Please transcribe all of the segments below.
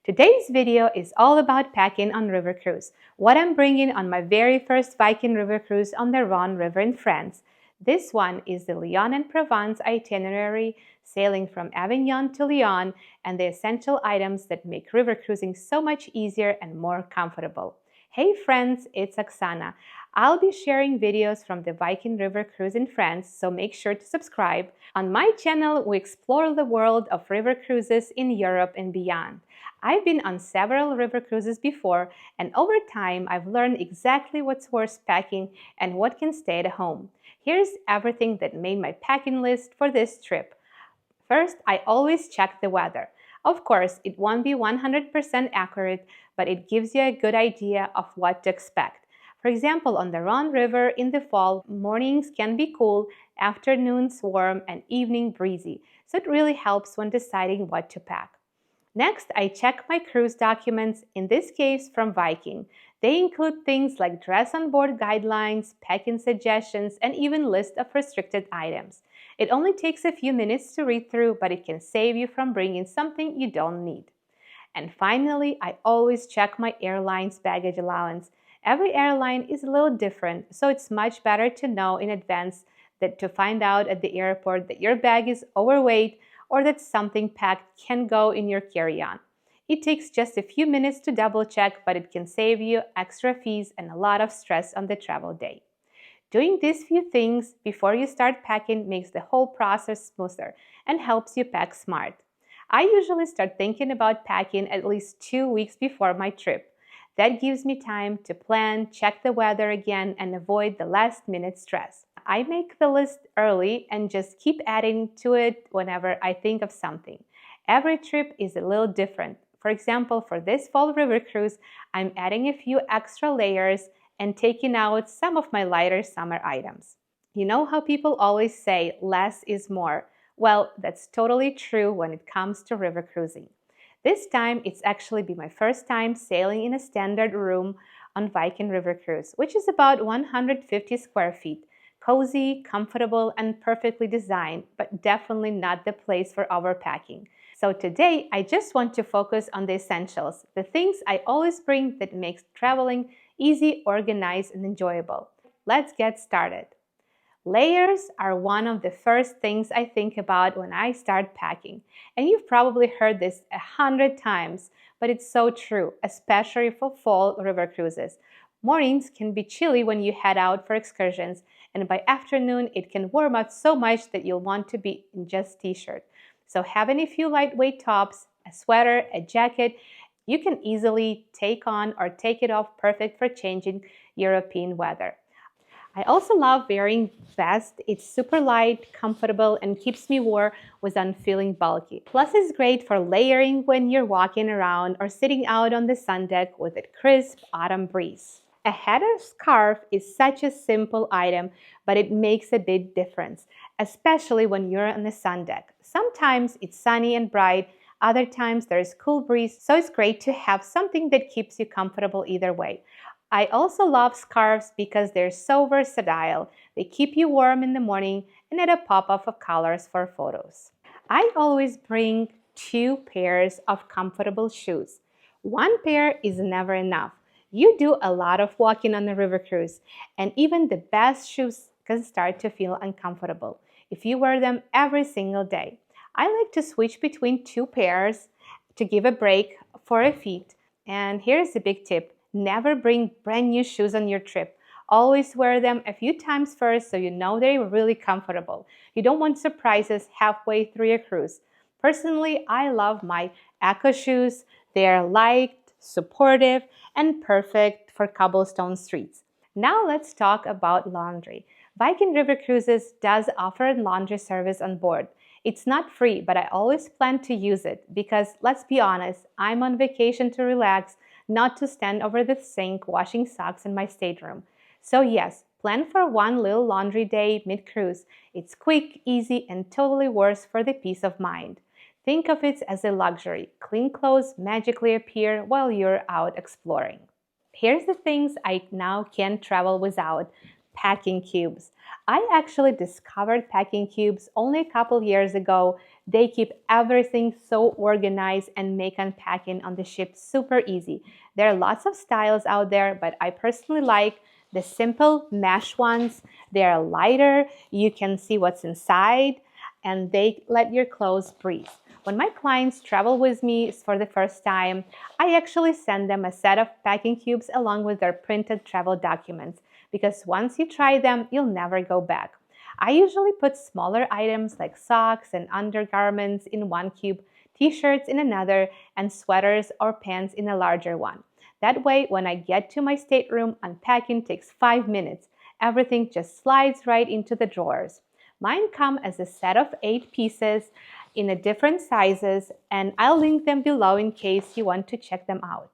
Today's video is all about packing on river cruise, what I'm bringing on my very first Viking River Cruise on the Rhône River in France. This one is the Lyon Provence itinerary, sailing from Avignon to Lyon, and the essential items that make river cruising so much easier and more comfortable. Hey friends, it's Oksana. I'll be sharing videos from the Viking River Cruise in France, so make sure to subscribe. On my channel, we explore the world of river cruises in Europe and beyond. I've been on several river cruises before, and over time, I've learned exactly what's worth packing and what can stay at home. Here's everything that made my packing list for this trip. First, I always check the weather. Of course, it won't be 100% accurate, but it gives you a good idea of what to expect. For example, on the Rhône River in the fall, mornings can be cool, afternoons warm, and evening breezy, so it really helps when deciding what to pack. Next, I check my cruise documents, in this case from Viking. They include things like dress on board guidelines, packing suggestions, and even list of restricted items. It only takes a few minutes to read through, but it can save you from bringing something you don't need. And finally, I always check my airline's baggage allowance. Every airline is a little different, so it's much better to know in advance than to find out at the airport that your bag is overweight or that something packed can go in your carry-on. It takes just a few minutes to double check, but it can save you extra fees and a lot of stress on the travel day. Doing these few things before you start packing makes the whole process smoother and helps you pack smart. I usually start thinking about packing at least 2 weeks before my trip. That gives me time to plan, check the weather again, and avoid the last-minute stress. I make the list early and just keep adding to it whenever I think of something. Every trip is a little different. For example, for this fall river cruise, I'm adding a few extra layers and taking out some of my lighter summer items. You know how people always say less is more? Well, that's totally true when it comes to river cruising. This time, it's actually been my first time sailing in a standard room on Viking River Cruise, which is about 150 square feet. Cozy, comfortable, and perfectly designed, but definitely not the place for overpacking. So today, I just want to focus on the essentials, the things I always bring that makes traveling easy, organized, and enjoyable. Let's get started. Layers are one of the first things I think about when I start packing. And you've probably heard this 100 times, but it's so true, especially for fall river cruises. Mornings can be chilly when you head out for excursions, and by afternoon it can warm up so much that you'll want to be in just t-shirt. So having a few lightweight tops, a sweater, a jacket, you can easily take on or take it off, perfect for changing European weather. I also love wearing vest. It's super light, comfortable, and keeps me warm without feeling bulky. Plus, it's great for layering when you're walking around or sitting out on the sun deck with a crisp autumn breeze. A heather scarf is such a simple item, but it makes a big difference, especially when you're on the sun deck. Sometimes it's sunny and bright, other times there's cool breeze, so it's great to have something that keeps you comfortable either way. I also love scarves because they're so versatile. They keep you warm in the morning and add a pop-up of colors for photos. I always bring 2 pairs of comfortable shoes. 1 pair is never enough. You do a lot of walking on a river cruise, and even the best shoes can start to feel uncomfortable if you wear them every single day. I like to switch between 2 pairs to give a break for a feet. And here's a big tip. Never bring brand new shoes on your trip. Always wear them a few times first so you know they're really comfortable. You don't want surprises halfway through your cruise. Personally, I love my Echo shoes. They're light, supportive, and perfect for cobblestone streets. Now let's talk about laundry. Viking River Cruises does offer a laundry service on board. It's not free, but I always plan to use it because, let's be honest, I'm on vacation to relax, not to stand over the sink washing socks in my stateroom. So yes, plan for one little laundry day mid-cruise. It's quick, easy, and totally worth for the peace of mind. Think of it as a luxury. Clean clothes magically appear while you're out exploring. Here's the things I now can't travel without. Packing cubes. I actually discovered packing cubes only a couple years ago. They keep everything so organized and make unpacking on the ship super easy. There are lots of styles out there, but I personally like the simple mesh ones. They are lighter, you can see what's inside, and they let your clothes breathe. When my clients travel with me for the first time, I actually send them a set of packing cubes along with their printed travel documents, because once you try them, you'll never go back. I usually put smaller items like socks and undergarments in one cube, t-shirts in another, and sweaters or pants in a larger one. That way, when I get to my stateroom, unpacking takes 5 minutes. Everything just slides right into the drawers. Mine come as a set of 8 pieces in different sizes, and I'll link them below in case you want to check them out.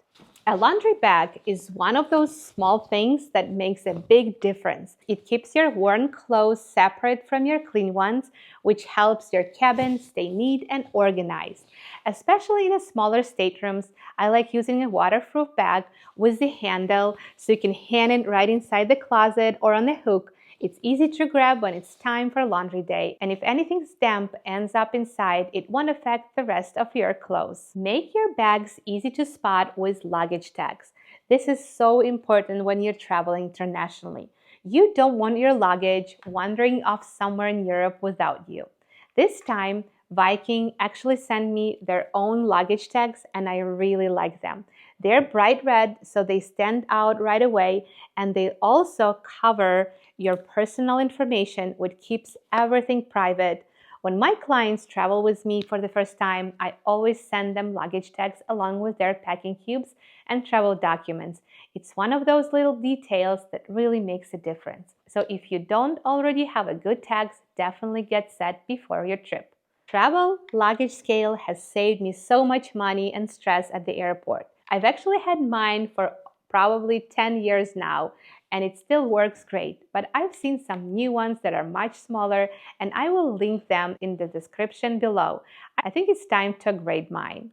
A laundry bag is one of those small things that makes a big difference. It keeps your worn clothes separate from your clean ones, which helps your cabin stay neat and organized. Especially in smaller staterooms, I like using a waterproof bag with the handle so you can hang it right inside the closet or on a hook. It's easy to grab when it's time for laundry day, and if anything's damp ends up inside, it won't affect the rest of your clothes. Make your bags easy to spot with luggage tags. This is so important when you're traveling internationally. You don't want your luggage wandering off somewhere in Europe without you. This time, Viking actually sent me their own luggage tags, and I really like them. They're bright red, so they stand out right away, and they also cover your personal information, which keeps everything private. When my clients travel with me for the first time, I always send them luggage tags along with their packing cubes and travel documents. It's one of those little details that really makes a difference. So if you don't already have a good tags, definitely get set before your trip. Travel luggage scale has saved me so much money and stress at the airport. I've actually had mine for probably 10 years now, and it still works great, but I've seen some new ones that are much smaller, and I will link them in the description below. I think it's time to upgrade mine.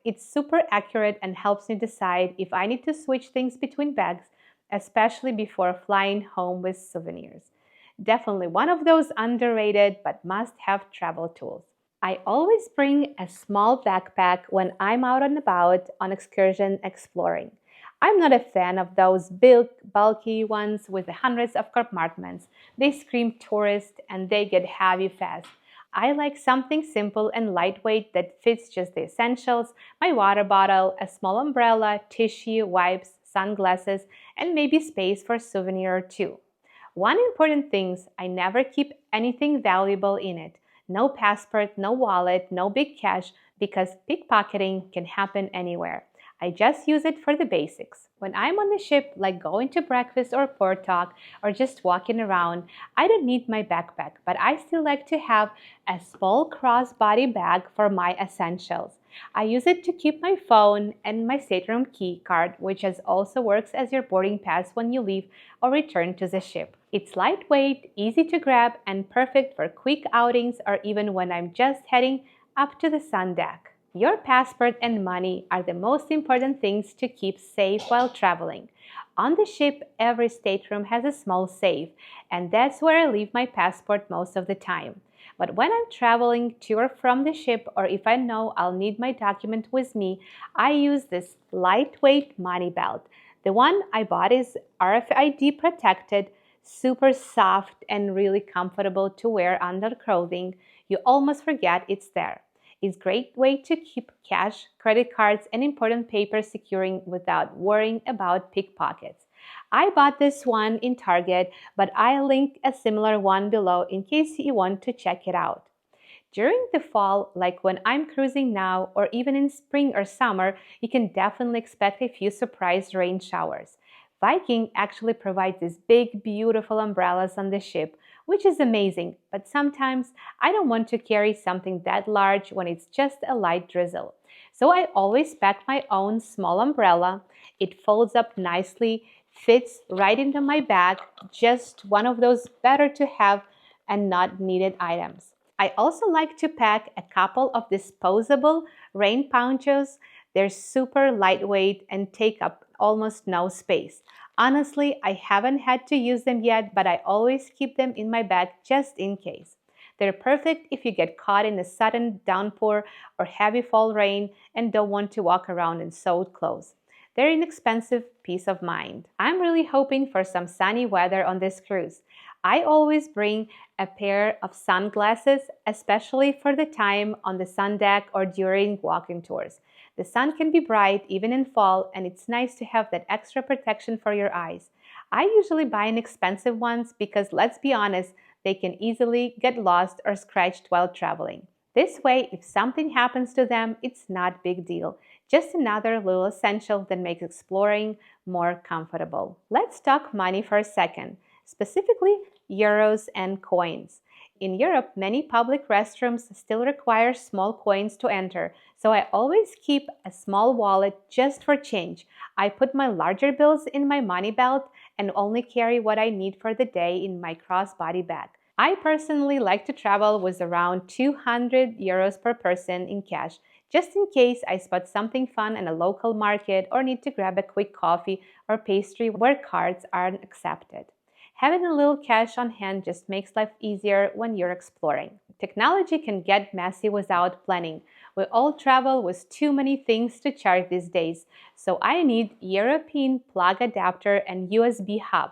It's super accurate and helps me decide if I need to switch things between bags, especially before flying home with souvenirs. Definitely one of those underrated but must-have travel tools. I always bring a small backpack when I'm out and about on excursion exploring. I'm not a fan of those big, bulky ones with hundreds of compartments. They scream tourist and they get heavy fast. I like something simple and lightweight that fits just the essentials: my water bottle, a small umbrella, tissue, wipes, sunglasses, and maybe space for a souvenir or two. One important thing, I never keep anything valuable in it. No passport, no wallet, no big cash, because pickpocketing can happen anywhere. I just use it for the basics. When I'm on the ship, like going to breakfast or port talk or just walking around, I don't need my backpack, but I still like to have a small crossbody bag for my essentials. I use it to keep my phone and my stateroom key card, which also works as your boarding pass when you leave or return to the ship. It's lightweight, easy to grab, and perfect for quick outings or even when I'm just heading up to the sun deck. Your passport and money are the most important things to keep safe while traveling. On the ship, every stateroom has a small safe, and that's where I leave my passport most of the time. But when I'm traveling to or from the ship, or if I know I'll need my document with me, I use this lightweight money belt. The one I bought is RFID protected, super soft, and really comfortable to wear under clothing. You almost forget it's there. It's a great way to keep cash, credit cards, and important papers securing without worrying about pickpockets. I bought this one in Target, but I'll link a similar one below in case you want to check it out. During the fall, like when I'm cruising now, or even in spring or summer, you can definitely expect a few surprise rain showers. Viking actually provides these big, beautiful umbrellas on the ship, which is amazing, but sometimes I don't want to carry something that large when it's just a light drizzle. So I always pack my own small umbrella. It folds up nicely, fits right into my bag, just one of those better to have and not needed items. I also like to pack a couple of disposable rain ponchos. They're super lightweight and take up almost no space. Honestly, I haven't had to use them yet, but I always keep them in my bag just in case. They're perfect if you get caught in a sudden downpour or heavy fall rain and don't want to walk around in soaked clothes. They're inexpensive peace of mind. I'm really hoping for some sunny weather on this cruise. I always bring a pair of sunglasses, especially for the time on the sun deck or during walking tours. The sun can be bright even in fall, and it's nice to have that extra protection for your eyes. I usually buy inexpensive ones because, let's be honest, they can easily get lost or scratched while traveling. This way, if something happens to them, it's not a big deal. Just another little essential that makes exploring more comfortable. Let's talk money for a second, specifically euros and coins. In Europe, many public restrooms still require small coins to enter, so I always keep a small wallet just for change. I put my larger bills in my money belt and only carry what I need for the day in my crossbody bag. I personally like to travel with around 200 euros per person in cash, just in case I spot something fun in a local market or need to grab a quick coffee or pastry where cards aren't accepted. Having a little cash on hand just makes life easier when you're exploring. Technology can get messy without planning. We all travel with too many things to charge these days, so I need European plug adapter and USB hub.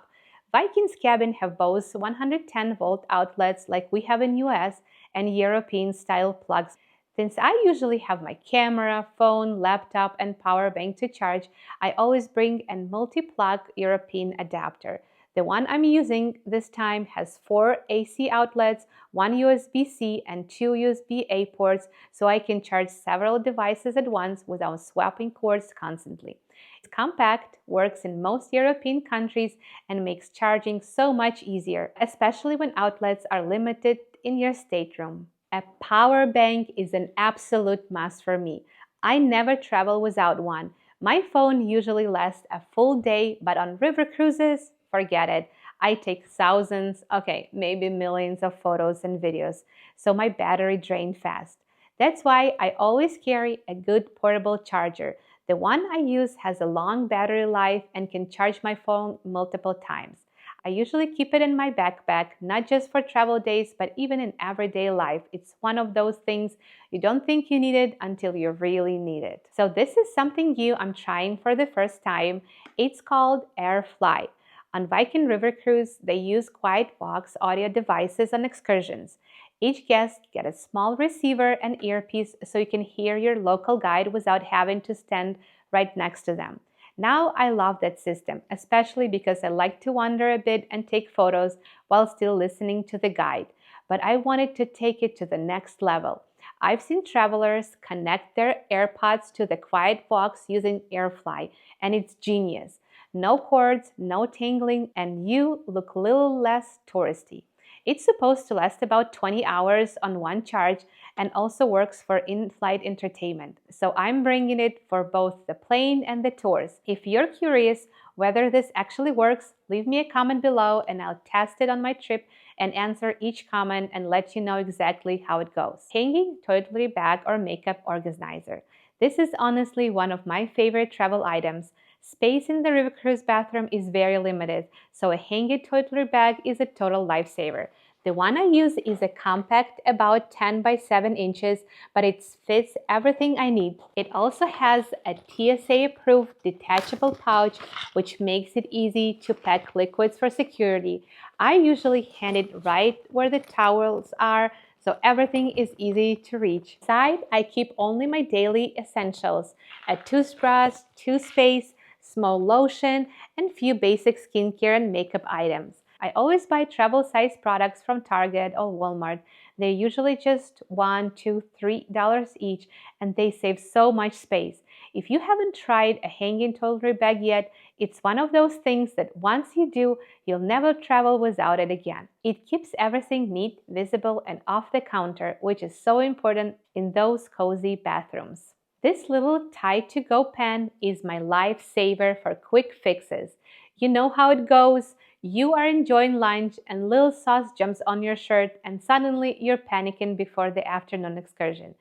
Viking's cabin have both 110-volt outlets like we have in US and European-style plugs. Since I usually have my camera, phone, laptop, and power bank to charge, I always bring a multi-plug European adapter. The one I'm using this time has 4 AC outlets, 1 USB-C, and 2 USB-A ports, so I can charge several devices at once without swapping cords constantly. It's compact, works in most European countries, and makes charging so much easier, especially when outlets are limited in your stateroom. A power bank is an absolute must for me. I never travel without one. My phone usually lasts a full day, but on river cruises, forget it. I take thousands, maybe millions of photos and videos, so my battery drains fast. That's why I always carry a good portable charger. The one I use has a long battery life and can charge my phone multiple times. I usually keep it in my backpack, not just for travel days, but even in everyday life. It's one of those things you don't think you need it until you really need it. So this is something new I'm trying for the first time. It's called AirFly. On Viking River Cruise, they use QuietVox audio devices on excursions. Each guest gets a small receiver and earpiece so you can hear your local guide without having to stand right next to them. Now I love that system, especially because I like to wander a bit and take photos while still listening to the guide. But I wanted to take it to the next level. I've seen travelers connect their AirPods to the QuietVox using AirFly, and it's genius. No cords, no tingling, and you look a little less touristy. It's supposed to last about 20 hours on one charge and also works for in-flight entertainment. So I'm bringing it for both the plane and the tours. If you're curious whether this actually works, leave me a comment below and I'll test it on my trip and answer each comment and let you know exactly how it goes. Hanging toiletry bag or makeup organizer. This is honestly one of my favorite travel items. Space in the river cruise bathroom is very limited, so a hanging toiletry bag is a total lifesaver. The one I use is a compact, about 10 by 7 inches, but it fits everything I need. It also has a TSA-approved detachable pouch, which makes it easy to pack liquids for security. I usually hand it right where the towels are, so everything is easy to reach. Inside, I keep only my daily essentials: a toothbrush, toothpaste, small lotion, and few basic skincare and makeup items. I always buy travel-sized products from Target or Walmart. They're usually just $1, $2, $3 each, and they save so much space. If you haven't tried a hanging toiletry bag yet, it's one of those things that once you do, you'll never travel without it again. It keeps everything neat, visible, and off the counter, which is so important in those cozy bathrooms. This little tie-to-go pen is my lifesaver for quick fixes. You know how it goes. You are enjoying lunch and little sauce jumps on your shirt and suddenly you're panicking before the afternoon excursion.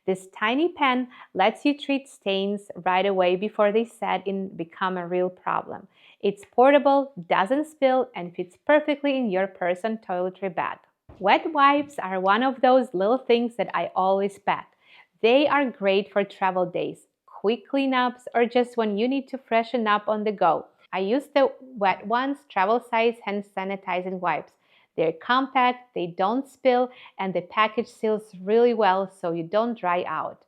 This tiny pen lets you treat stains right away before they set in and become a real problem. It's portable, doesn't spill, and fits perfectly in your purse and toiletry bag. Wet wipes are one of those little things that I always pack. They are great for travel days, quick cleanups, or just when you need to freshen up on the go. I use the Wet Ones travel size hand sanitizing wipes. They're compact, they don't spill, and the package seals really well so you don't dry out.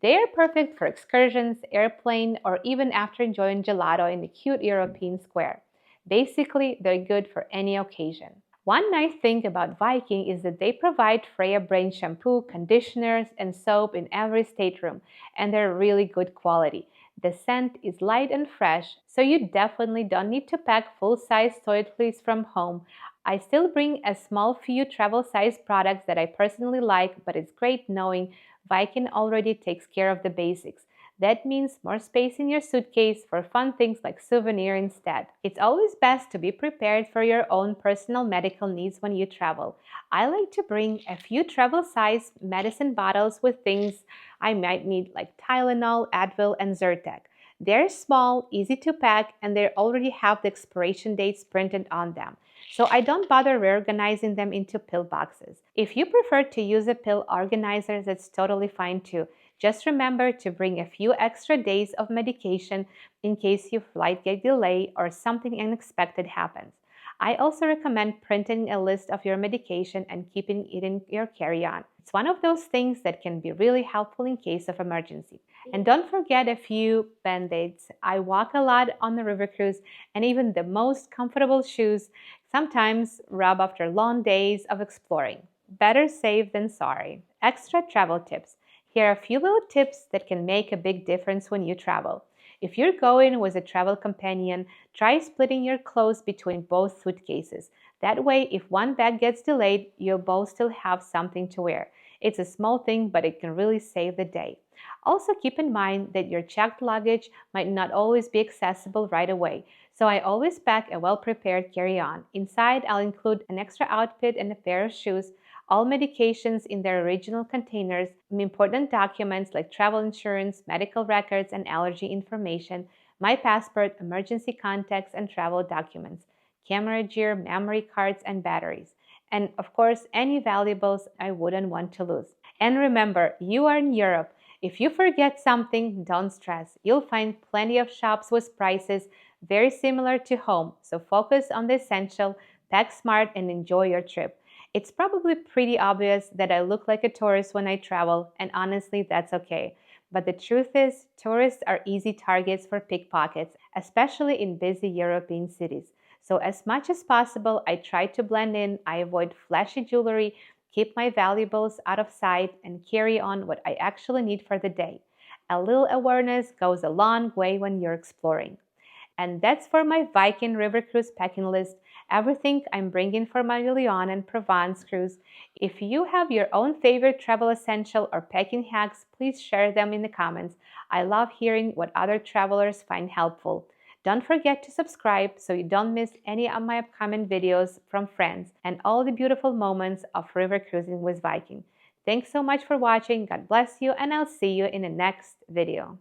They are perfect for excursions, airplane, or even after enjoying gelato in a cute European square. Basically, they're good for any occasion. One nice thing about Viking is that they provide Freya brand shampoo, conditioners, and soap in every stateroom, and they're really good quality. The scent is light and fresh, so you definitely don't need to pack full-size toiletries from home. I still bring a small few travel-size products that I personally like, but it's great knowing Viking already takes care of the basics. That means more space in your suitcase for fun things like souvenir instead. It's always best to be prepared for your own personal medical needs when you travel. I like to bring a few travel-size medicine bottles with things I might need like Tylenol, Advil, and Zyrtec. They're small, easy to pack, and they already have the expiration dates printed on them, so I don't bother reorganizing them into pill boxes. If you prefer to use a pill organizer, that's totally fine too. Just remember to bring a few extra days of medication in case your flight gets delayed or something unexpected happens. I also recommend printing a list of your medication and keeping it in your carry-on. It's one of those things that can be really helpful in case of emergency. And don't forget a few band-aids. I walk a lot on the river cruise, and even the most comfortable shoes sometimes rub after long days of exploring. Better safe than sorry. Extra travel tips. Here are a few little tips that can make a big difference when you travel. If you're going with a travel companion, try splitting your clothes between both suitcases. That way, if one bag gets delayed, you'll both still have something to wear. It's a small thing, but it can really save the day. Also, keep in mind that your checked luggage might not always be accessible right away, so I always pack a well-prepared carry-on. Inside, I'll include an extra outfit and a pair of shoes, all medications in their original containers, important documents like travel insurance, medical records, and allergy information, my passport, emergency contacts, and travel documents, camera gear, memory cards, and batteries, and of course, any valuables I wouldn't want to lose. And remember, you are in Europe. If you forget something, don't stress. You'll find plenty of shops with prices very similar to home, so focus on the essential, pack smart, and enjoy your trip. It's probably pretty obvious that I look like a tourist when I travel, and honestly, that's okay. But the truth is, tourists are easy targets for pickpockets, especially in busy European cities. So as much as possible, I try to blend in, I avoid flashy jewelry, keep my valuables out of sight, and carry on what I actually need for the day. A little awareness goes a long way when you're exploring. And that's for my Viking River Cruise packing list, everything I'm bringing for my Lyon Provence cruise. If you have your own favorite travel essential or packing hacks, please share them in the comments. I love hearing what other travelers find helpful. Don't forget to subscribe so you don't miss any of my upcoming videos from friends and all the beautiful moments of river cruising with Viking. Thanks so much for watching, God bless you, and I'll see you in the next video.